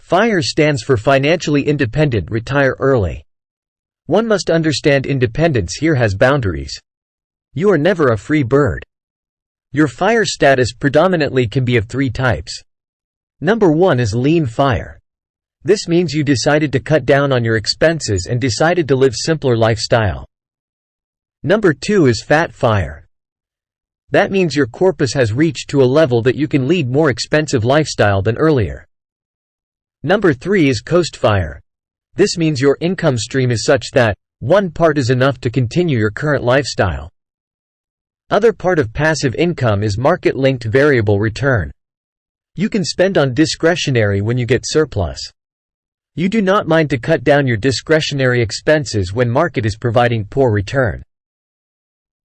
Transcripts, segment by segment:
FIRE stands for Financially Independent Retire Early. One must understand independence here has boundaries. You are never a free bird. Your FIRE status predominantly can be of three types. Number 1 is lean FIRE. This means you decided to cut down on your expenses and decided to live simpler lifestyle. Number 2 is fat FIRE. That means your corpus has reached to a level that you can lead more expensive lifestyle than earlier. Number 3 is coast FIRE. This means your income stream is such that one part is enough to continue your current lifestyle. Other part of passive income is market-linked variable return. You can spend on discretionary when you get surplus. You do not mind to cut down your discretionary expenses when market is providing poor return.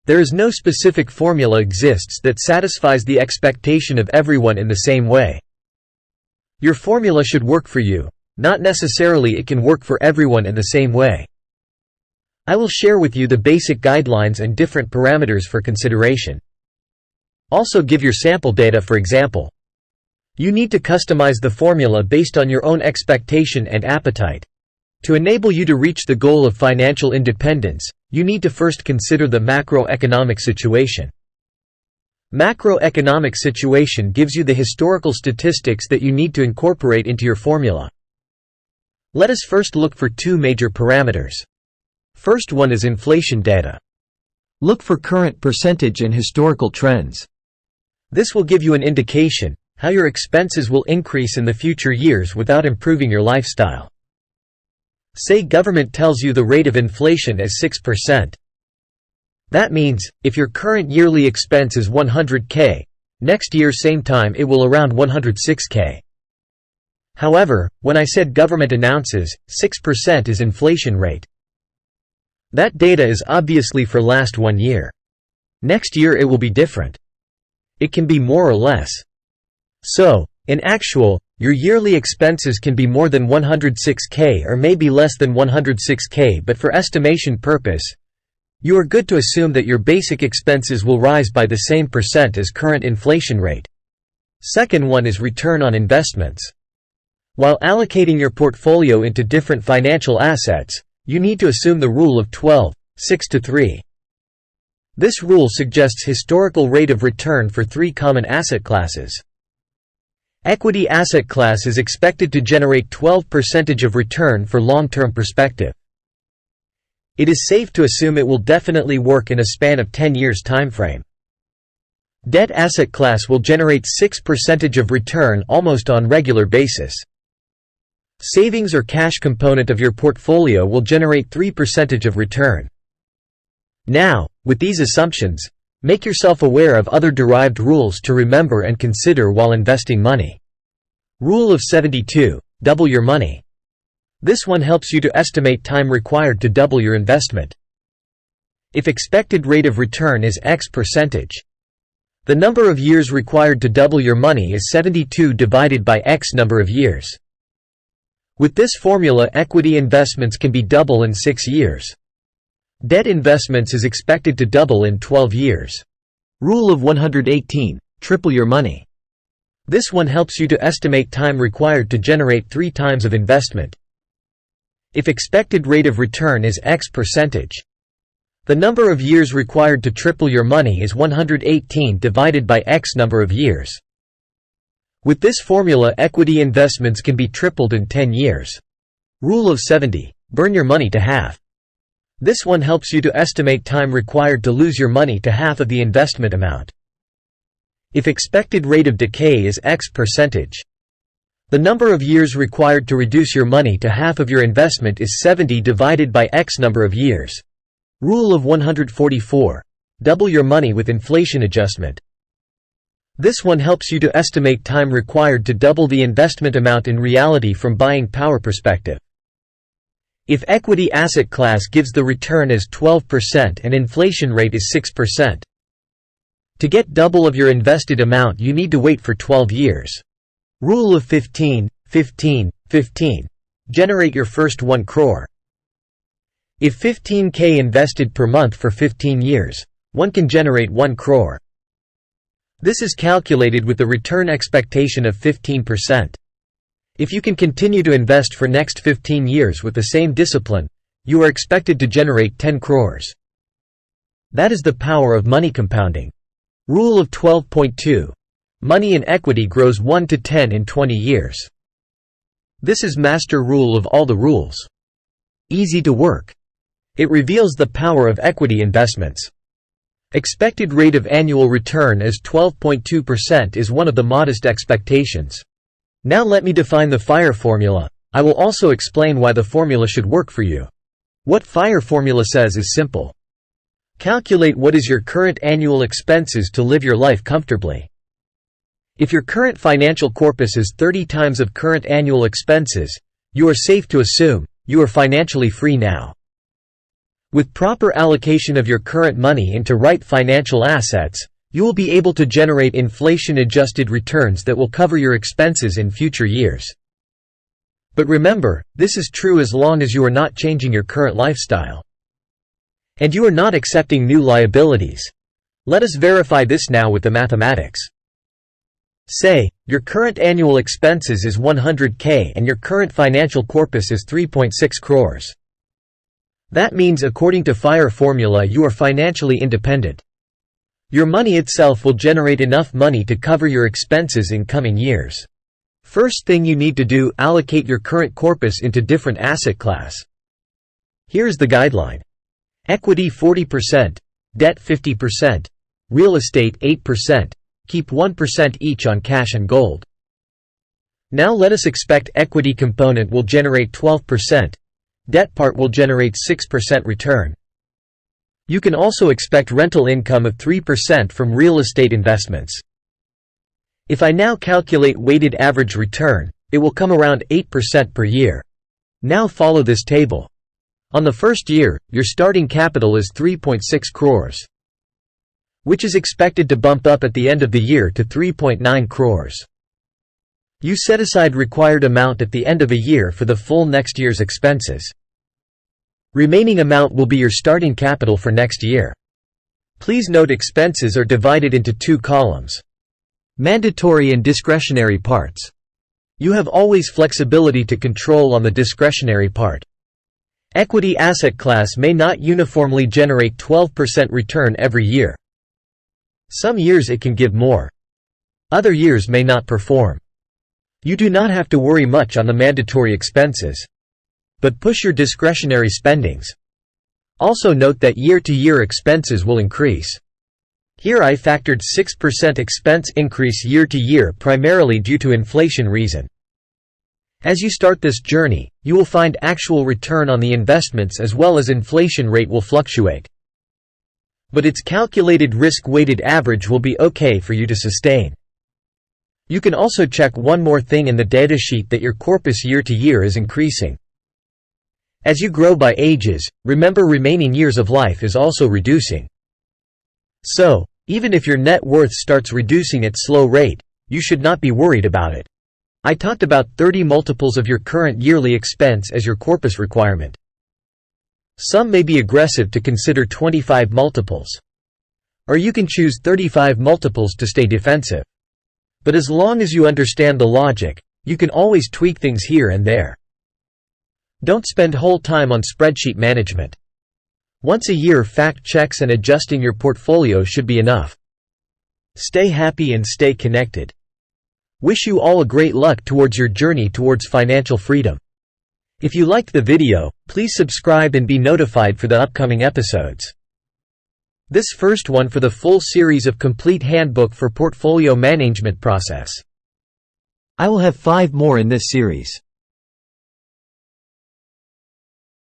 There is no specific formula exists that satisfies the expectation of everyone in the same way. Your formula should work for you, not necessarily it can work for everyone in the same way. I will share with you the basic guidelines and different parameters for consideration. Also give your sample data for example. You need to customize the formula based on your own expectation and appetite. To enable you to reach the goal of financial independence, you need to first consider the macroeconomic situation. Macroeconomic situation gives you the historical statistics that you need to incorporate into your formula. Let us first look for two major parameters. First one is inflation data. Look for current percentage and historical trends. This will give you an indication how your expenses will increase in the future years without improving your lifestyle. Say government tells you the rate of inflation is 6%. That means, if your current yearly expense is 100K, next year same time it will around 106K. However, when I said government announces, 6% is inflation rate. That data is obviously for last 1 year. Next year it will be different. It can be more or less. So, in actual, your yearly expenses can be more than 106K or maybe less than 106K, but for estimation purpose, you are good to assume that your basic expenses will rise by the same percent as current inflation rate. Second one is return on investments. While allocating your portfolio into different financial assets, you need to assume the rule of 12-6-3. This rule suggests historical rate of return for three common asset classes. Equity asset class is expected to generate 12% of return for long-term perspective. It is safe to assume it will definitely work in a span of 10 years timeframe. Debt asset class will generate 6% of return almost on regular basis. Savings or cash component of your portfolio will generate 3% of return. Now, with these assumptions, make yourself aware of other derived rules to remember and consider while investing money. Rule of 72. Double your money. This one helps you to estimate time required to double your investment. If expected rate of return is X%, the number of years required to double your money is 72 divided by X number of years. With this formula, equity investments can be double in 6 years. Debt investments is expected to double in 12 years. Rule of 118. Triple your money. This one helps you to estimate time required to generate 3 times of investment. If expected rate of return is X%, the number of years required to triple your money is 118 divided by X number of years. With this formula, equity investments can be tripled in 10 years. Rule of 70. Burn your money to half. This one helps you to estimate time required to lose your money to half of the investment amount. If expected rate of decay is X%, the number of years required to reduce your money to half of your investment is 70 divided by X number of years. Rule of 144. Double your money with inflation adjustment. This one helps you to estimate time required to double the investment amount in reality from buying power perspective. If equity asset class gives the return as 12% and inflation rate is 6%. To get double of your invested amount you need to wait for 12 years. Rule of 15, 15, 15. Generate your first 1 crore. If 15K invested per month for 15 years, one can generate 1 crore. This is calculated with the return expectation of 15%. If you can continue to invest for next 15 years with the same discipline, you are expected to generate 10 crores. That is the power of money compounding. Rule of 12.2. Money in equity grows 1 to 10 in 20 years. This is master rule of all the rules. Easy to work. It reveals the power of equity investments. Expected rate of annual return as 12.2% is one of the modest expectations. Now let me define the FIRE formula. I will also explain why the formula should work for you. What FIRE formula says is simple. Calculate what is your current annual expenses to live your life comfortably. If your current financial corpus is 30 times of current annual expenses, you are safe to assume you are financially free now. With proper allocation of your current money into right financial assets, you will be able to generate inflation-adjusted returns that will cover your expenses in future years. But remember, this is true as long as you are not changing your current lifestyle. And you are not accepting new liabilities. Let us verify this now with the mathematics. Say, your current annual expenses is 100K and your current financial corpus is 3.6 crores. That means according to FIRE formula you are financially independent. Your money itself will generate enough money to cover your expenses in coming years. First thing you need to do, allocate your current corpus into different asset class. Here is the guideline. Equity 40%, debt 50%, real estate 8%, keep 1% each on cash and gold. Now let us expect equity component will generate 12%, debt part will generate 6% return. You can also expect rental income of 3% from real estate investments. If I now calculate weighted average return, it will come around 8% per year. Now follow this table. On the first year, your starting capital is 3.6 crores, which is expected to bump up at the end of the year to 3.9 crores. You set aside required amount at the end of a year for the full next year's expenses. Remaining amount will be your starting capital for next year. Please note expenses are divided into two columns. Mandatory and discretionary parts. You have always flexibility to control on the discretionary part. Equity asset class may not uniformly generate 12% return every year. Some years it can give more. Other years may not perform. You do not have to worry much on the mandatory expenses, but push your discretionary spendings. Also note that year-to-year expenses will increase. Here I factored 6% expense increase year-to-year primarily due to inflation reason. As you start this journey, you will find actual return on the investments as well as inflation rate will fluctuate. But its calculated risk-weighted average will be okay for you to sustain. You can also check one more thing in the datasheet that your corpus year-to-year is increasing. As you grow by ages, remember remaining years of life is also reducing. So, even if your net worth starts reducing at slow rate, you should not be worried about it. I talked about 30 multiples of your current yearly expense as your corpus requirement. Some may be aggressive to consider 25 multiples. Or you can choose 35 multiples to stay defensive. But as long as you understand the logic, you can always tweak things here and there. Don't spend whole time on spreadsheet management. Once a year fact checks and adjusting your portfolio should be enough. Stay happy and stay connected. Wish you all a great luck towards your journey towards financial freedom. If you liked the video, please subscribe and be notified for the upcoming episodes. This first one for the full series of complete handbook for portfolio management process. I will have 5 more in this series.